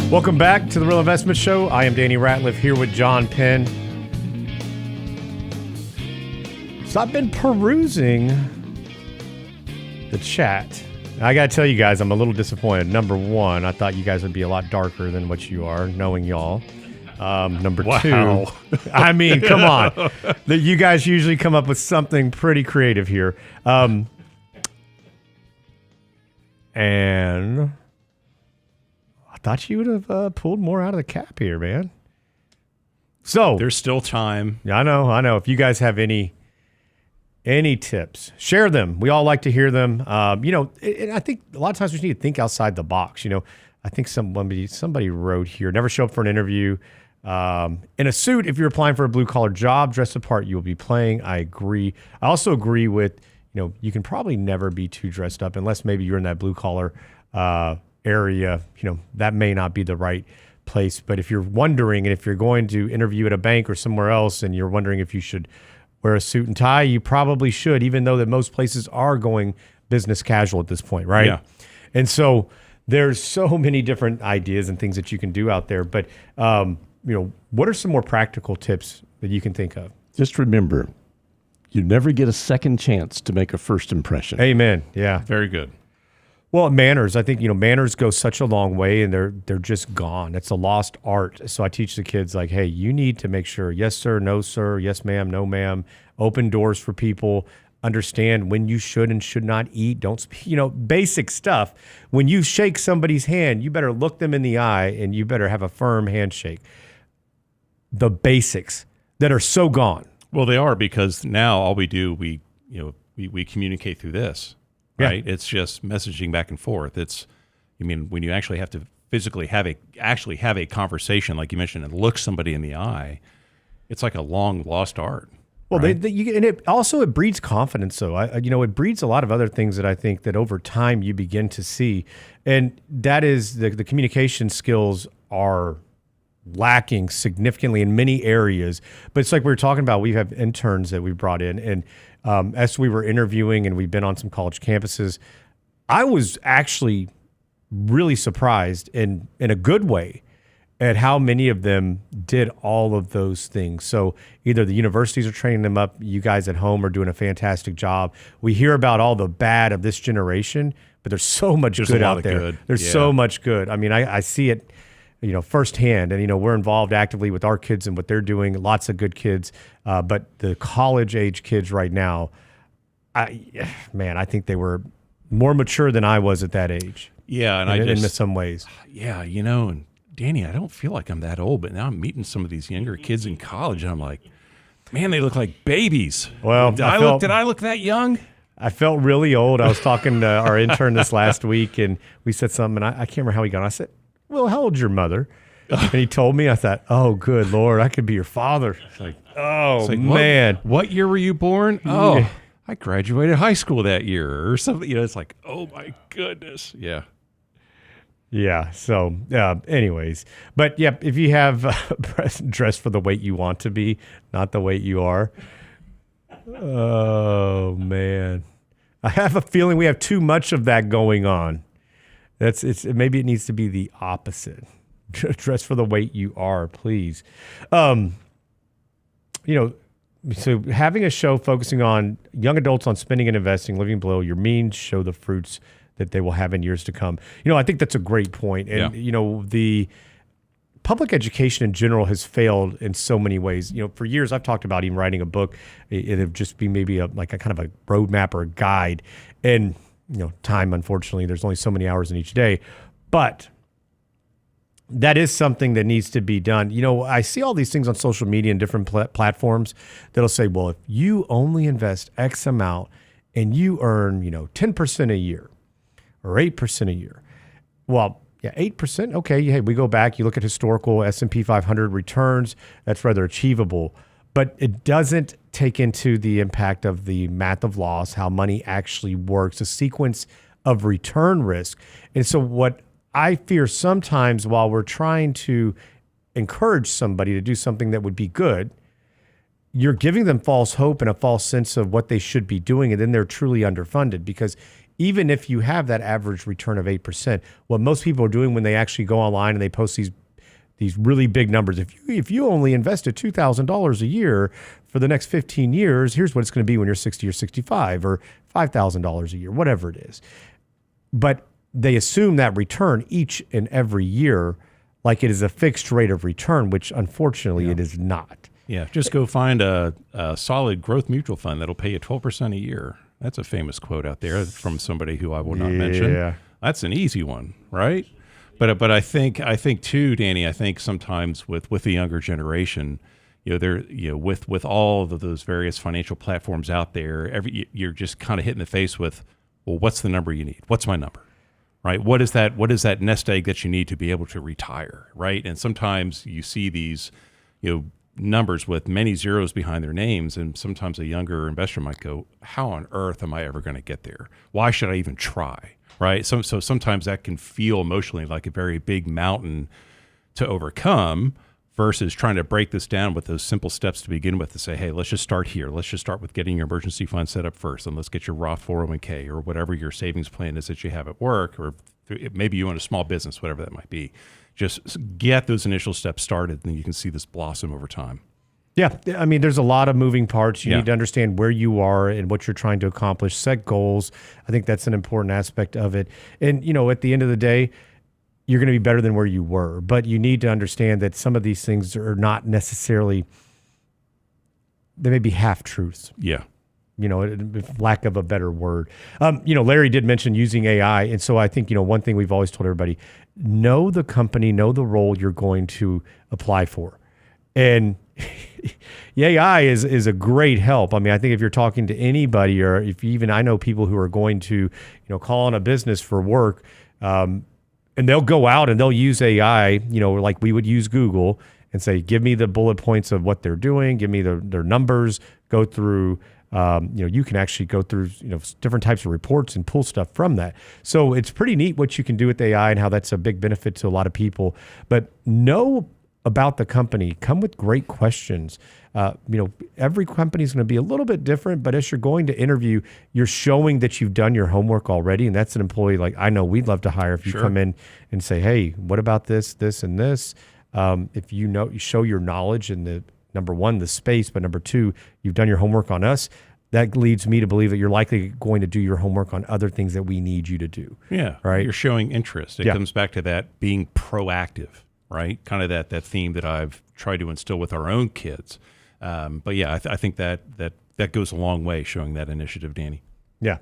[SPEAKER 3] Welcome back to the Real Investment Show. I am Danny Ratliff here with John Penn. So I've been perusing the chat. I got to tell you guys, I'm a little disappointed. Number one, I thought you guys would be a lot darker than what you are, knowing y'all. Number two, I mean, come on. You guys usually come up with something pretty creative here. And I thought you would have pulled more out of the cap here, man. So
[SPEAKER 4] There's still time.
[SPEAKER 3] I know. If you guys have any tips, share them. We all like to hear them. And I think a lot of times we need to think outside the box. I think somebody wrote here, never show up for an interview in a suit. If you're applying for a blue collar job, dress the part you will be playing. I agree. I also agree with, you can probably never be too dressed up unless maybe you're in that blue collar area. That may not be the right place. But if you're wondering, and if you're going to interview at a bank or somewhere else and you're wondering if you should wear a suit and tie, you probably should, even though that most places are going business casual at this point, right?
[SPEAKER 4] Yeah.
[SPEAKER 3] And so there's so many different ideas and things that you can do out there. But, what are some more practical tips that you can think of?
[SPEAKER 5] Just remember, you never get a second chance to make a first impression.
[SPEAKER 3] Amen. Yeah.
[SPEAKER 4] Very good.
[SPEAKER 3] Well, manners. I think, manners go such a long way, and they're just gone. It's a lost art. So I teach the kids, like, hey, you need to make sure, yes, sir, no, sir, yes, ma'am, no, ma'am, open doors for people, understand when you should and should not eat, don't speak, basic stuff. When you shake somebody's hand, you better look them in the eye, and you better have a firm handshake. The basics that are so gone.
[SPEAKER 4] Well, they are, because now all we do, we communicate through this. Right, yeah. It's just messaging back and forth. When you actually have to physically have a conversation, like you mentioned, and look somebody in the eye, it's like a long lost art.
[SPEAKER 3] Well,
[SPEAKER 4] right?
[SPEAKER 3] and it breeds confidence. Though, it breeds a lot of other things that I think that over time you begin to see, and that is the communication skills are lacking significantly in many areas. But it's like we were talking about, we have interns that we brought in. And as we were interviewing and we've been on some college campuses, I was actually really surprised in a good way at how many of them did all of those things. So either the universities are training them up, you guys at home are doing a fantastic job. We hear about all the bad of this generation, but there's so much good out there. There's so much good. I mean, I see it, firsthand, and we're involved actively with our kids and what they're doing. Lots of good kids, but the college age kids right now, I think they were more mature than I was at that age.
[SPEAKER 4] Yeah, and
[SPEAKER 3] in some ways.
[SPEAKER 4] Yeah, and Danny, I don't feel like I'm that old, but now I'm meeting some of these younger kids in college, and I'm like, man, they look like babies.
[SPEAKER 3] Well,
[SPEAKER 4] did I look that young?
[SPEAKER 3] I felt really old. I was talking to our intern this last week, and we said something, and I can't remember how he got on. I said, well, how old's your mother? And he told me. I thought, oh, good Lord, I could be your father. It's like, man.
[SPEAKER 4] What year were you born? Oh, I graduated high school that year or something. It's like, oh, my goodness. Yeah.
[SPEAKER 3] Yeah. So, anyways, but yeah, if you have dress for the weight you want to be, not the weight you are. Oh man, I have a feeling we have too much of that going on. Maybe it needs to be the opposite. Dress for the weight you are, please. So having a show focusing on young adults on spending and investing, living below your means, show the fruits that they will have in years to come. I think that's a great point. And, the public education in general has failed in so many ways. For years, I've talked about even writing a book. It'd just be maybe a kind of a roadmap or a guide. And, time, unfortunately, there's only so many hours in each day. But that is something that needs to be done. I see all these things on social media and different platforms that'll say, well, if you only invest X amount and you earn, 10% a year, or 8% a year. Well, yeah, 8%. Okay, hey, we go back, you look at historical S&P 500 returns, that's rather achievable. But it doesn't take into the impact of the math of loss, how money actually works, a sequence of return risk. And so what I fear sometimes while we're trying to encourage somebody to do something that would be good, you're giving them false hope and a false sense of what they should be doing, and then they're truly underfunded. Because even if you have that average return of 8%, what most people are doing when they actually go online and they post these really big numbers, if you only invested $2,000 a year for the next 15 years, here's what it's going to be when you're 60 or 65, or $5,000 a year, whatever it is. But they assume that return each and every year like it is a fixed rate of return, which unfortunately it is not.
[SPEAKER 4] Yeah, just go find a solid growth mutual fund that'll pay you 12% a year. That's a famous quote out there from somebody who I will not mention. That's an easy one, right? But I think too, Danny. I think sometimes with the younger generation, with all of those various financial platforms out there, you're just kind of hitting the face with, well, what's the number you need? What's my number? Right? What is that nest egg that you need to be able to retire? Right? And sometimes you see these, numbers with many zeros behind their names, and sometimes a younger investor might go, how on earth am I ever going to get there? Why should I even try? Right? So sometimes that can feel emotionally like a very big mountain to overcome, versus trying to break this down with those simple steps to begin with, to say, hey, let's just start here. Let's just start with getting your emergency fund set up first, and let's get your Roth 401k or whatever your savings plan is that you have at work, or maybe you own a small business, whatever that might be. Just get those initial steps started, and you can see this blossom over time.
[SPEAKER 3] Yeah, I mean, there's a lot of moving parts. You need to understand where you are and what you're trying to accomplish. Set goals. I think that's an important aspect of it. And, at the end of the day, you're going to be better than where you were. But you need to understand that some of these things are not necessarily, they may be half-truths.
[SPEAKER 4] Yeah.
[SPEAKER 3] Lack of a better word. Larry did mention using AI. And so I think, one thing we've always told everybody, know the company, know the role you're going to apply for. And AI is a great help. I mean, I think if you're talking to anybody, or if even I know people who are going to, call on a business for work, and they'll go out and they'll use AI, like we would use Google, and say, give me the bullet points of what they're doing, give me their numbers, go through. You can actually go through, different types of reports and pull stuff from that. So it's pretty neat what you can do with AI and how that's a big benefit to a lot of people. But know about the company, come with great questions. Every company is going to be a little bit different, but as you're going to interview, you're showing that you've done your homework already. And that's an employee like I know we'd love to hire if you come in and say, hey, what about this, this, and this? If you show your knowledge in the, number one, the space, but number two, you've done your homework on us. That leads me to believe that you're likely going to do your homework on other things that we need you to do.
[SPEAKER 4] Yeah.
[SPEAKER 3] Right.
[SPEAKER 4] You're showing interest. It comes back to that being proactive, right? Kind of that theme that I've tried to instill with our own kids. But yeah, I think that goes a long way, showing that initiative, Danny.
[SPEAKER 3] Yeah.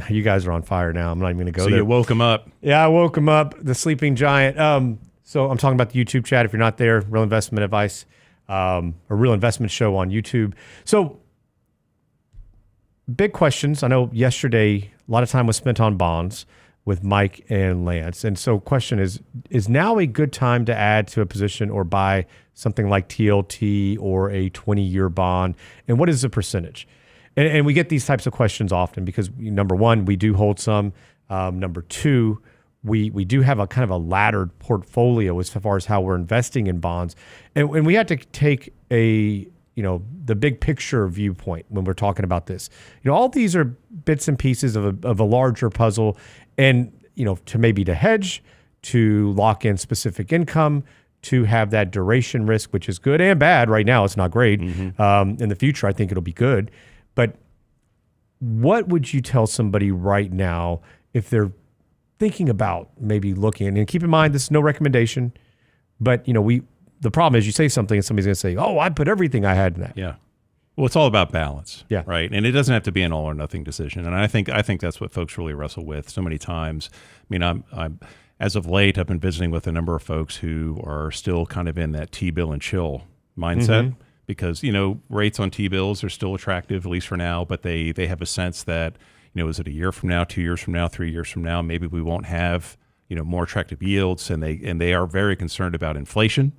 [SPEAKER 3] You guys are on fire now. I'm not even going to go there.
[SPEAKER 4] So you woke him up.
[SPEAKER 3] Yeah, I woke him up, the sleeping giant. So I'm talking about the YouTube chat. If you're not there, Real Investment Advice, a Real Investment Show on YouTube. So big questions. I know yesterday a lot of time was spent on bonds with Mike and Lance. And so question is now a good time to add to a position or buy something like TLT or a 20-year bond? And what is the percentage? And we get these types of questions often because, number one, we do hold some. Number two, we do have a kind of a laddered portfolio as far as how we're investing in bonds. And we had to take the big picture viewpoint when we're talking about this. All these are bits and pieces of a larger puzzle. And, to hedge, to lock in specific income, to have that duration risk, which is good and bad. Right now, it's not great. Mm-hmm. In the future, I think it'll be good. But what would you tell somebody right now if they're thinking about maybe looking? And keep in mind, this is no recommendation. But, the problem is you say something and somebody's going to say, oh, I put everything I had in that.
[SPEAKER 4] Yeah. Well, it's all about balance,
[SPEAKER 3] yeah,
[SPEAKER 4] right? And it doesn't have to be an all or nothing decision. And I think that's what folks really wrestle with so many times. I mean, I'm as of late, I've been visiting with a number of folks who are still kind of in that T-bill and chill mindset because, rates on T-bills are still attractive, at least for now, but they have a sense that, is it a year from now, 2 years from now, 3 years from now, maybe we won't have, more attractive yields, and they are very concerned about inflation.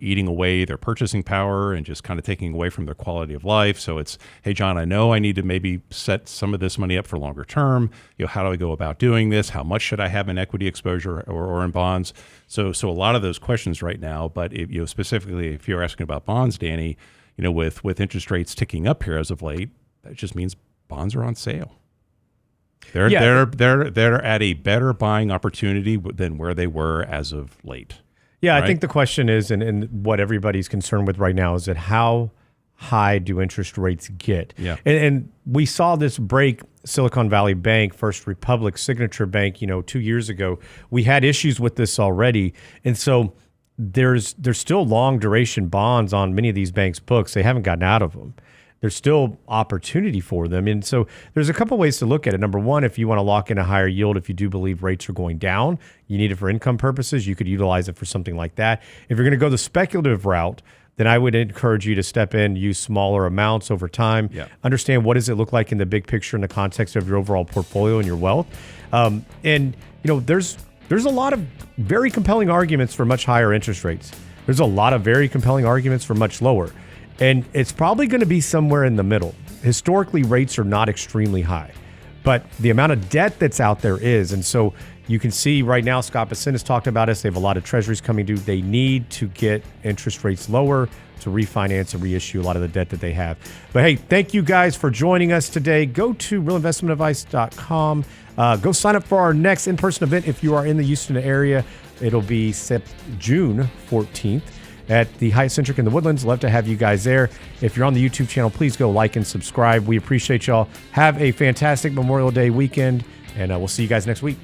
[SPEAKER 4] Eating away their purchasing power and just kind of taking away from their quality of life. So it's, hey, John, I know I need to maybe set some of this money up for longer term. How do I go about doing this? How much should I have in equity exposure or in bonds? So a lot of those questions right now, but if, specifically if you're asking about bonds, Danny, with interest rates ticking up here as of late, that just means bonds are on sale. They're at a better buying opportunity than where they were as of late.
[SPEAKER 3] Yeah,
[SPEAKER 4] right?
[SPEAKER 3] I think the question is, and what everybody's concerned with right now is that how high do interest rates get?
[SPEAKER 4] Yeah.
[SPEAKER 3] And we saw this break Silicon Valley Bank, First Republic, Signature Bank, 2 years ago. We had issues with this already. And so there's still long duration bonds on many of these banks' books. They haven't gotten out of them. There's still opportunity for them. And so there's a couple ways to look at it. Number one, if you want to lock in a higher yield, if you do believe rates are going down, you need it for income purposes, you could utilize it for something like that. If you're going to go the speculative route, then I would encourage you to step in, use smaller amounts over time, understand what does it look like in the big picture in the context of your overall portfolio and your wealth. There's a lot of very compelling arguments for much higher interest rates. There's a lot of very compelling arguments for much lower. And it's probably going to be somewhere in the middle. Historically, rates are not extremely high, but the amount of debt that's out there is. And so you can see right now, Scott Basin has talked about this. They have a lot of treasuries coming due. They need to get interest rates lower to refinance and reissue a lot of the debt that they have. But hey, thank you guys for joining us today. Go to realinvestmentadvice.com. Go sign up for our next in-person event if you are in the Houston area. It'll be June 14th. At the Hyatt Centric in the Woodlands. Love to have you guys there. If you're on the YouTube channel, please go like and subscribe. We appreciate y'all. Have a fantastic Memorial Day weekend, and we'll see you guys next week.